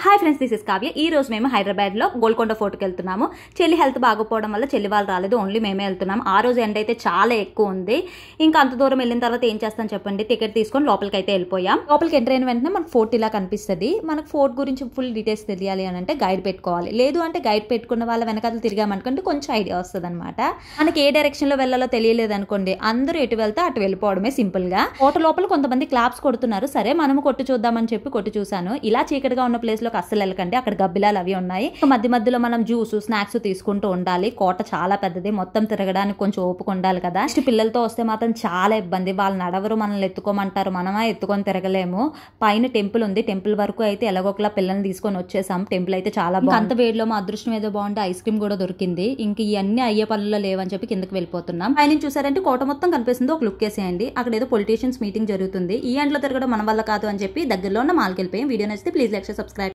Hi friends, this is Kavya. ఈ రోజు మేము హైదరాబాద్లో గోల్కొండ ఫోర్ట్కి వెళ్తున్నాము. చెల్లి హెల్త్ బాగోపోవడం వల్ల చెల్లి వాళ్ళు రాలేదు, ఓన్లీ మేమే వెళ్తున్నాం. ఆ రోజు ఎండ అయితే చాలా ఎక్కువ ఉంది. ఇంకా అంత దూరం వెళ్ళిన తర్వాత ఏం చేస్తాం చెప్పండి, టికెట్ తీసుకొని లోపలికి అయితే వెళ్ళిపోయాం. లోపలికి ఎంటర్ అయిన వెంటనే మనకు ఫోర్ట్ ఇలా కనిపిస్తుంది. మనకు ఫోర్ట్ గురించి ఫుల్ డీటెయిల్స్ తెలియాలి అని అంటే గైడ్ పెట్టుకోవాలి. లేదు అంటే గైడ్ పెట్టుకున్న వాళ్ళ వెనకాల తిరిగామనుకోండి కొంచెం ఐడియా వస్తుంది అనమాట. మనకి ఏ డైరెక్షన్లో వెళ్ళాలో తెలియలేదు అనుకోండి, అందరూ ఎటు వెళ్తే అటు వెళ్ళిపోవడమే సింపుల్ గా. ఫోటో లోపల కొంతమంది క్లాప్స్ కొడుతున్నారు. సరే మనము కొట్టు చూద్దామని చెప్పి కొట్టు చూసాను. ఇలా చీకటిగా ఉన్న ప్లేస్ లో అస్సలు వెళ్ళకండి, అక్కడ గబ్బిలాలు అవి ఉన్నాయి. మధ్య మధ్యలో మనం జ్యూస్ స్నాక్స్ తీసుకుంటూ ఉండాలి. కోట చాలా పెద్దది, మొత్తం తిరగడానికి కొంచెం ఓపిక ఉండాలి కదా. నెక్స్ట్ పిల్లలతో వస్తే మాత్రం చాలా ఇబ్బంది. వాళ్ళు నడవరు, మనల్ని ఎత్తుకోమంటారు, మనమే ఎత్తుకొని తిరగలేము. పైన టెంపుల్ ఉంది, టెంపుల్ వరకు అయితే ఎలాగోకలా పిల్లల్ని తీసుకొని వచ్చేసాం. టెంపుల్ అయితే చాలా బాగుంది. అంత వేడిలో మా అదృష్టం ఏదో బాగుంటే ఐస్ క్రీమ్ కూడా దొరికింది. ఇంక ఇవన్నీ అయ్యే పనుల్లో లేవని చెప్పి కిందకి వెళ్ళిపోతున్నాం. పైన చూసారంటే కోట మొత్తం కనిపిస్తుంది. ఒక లుక్ వేసేయండి. అక్కడ ఏదో పొలిటీషియన్స్ మీటింగ్ జరుగుతుంది. ఈ ఎండ్లో తిరగడం మన వల్ల కాదు అని చెప్పి దగ్గరలో ఉన్న మాల్కి వెళ్ళిపోయాం. వీడియో నచ్చితే ప్లీజ్ లైక్, సబ్స్క్రైబ్.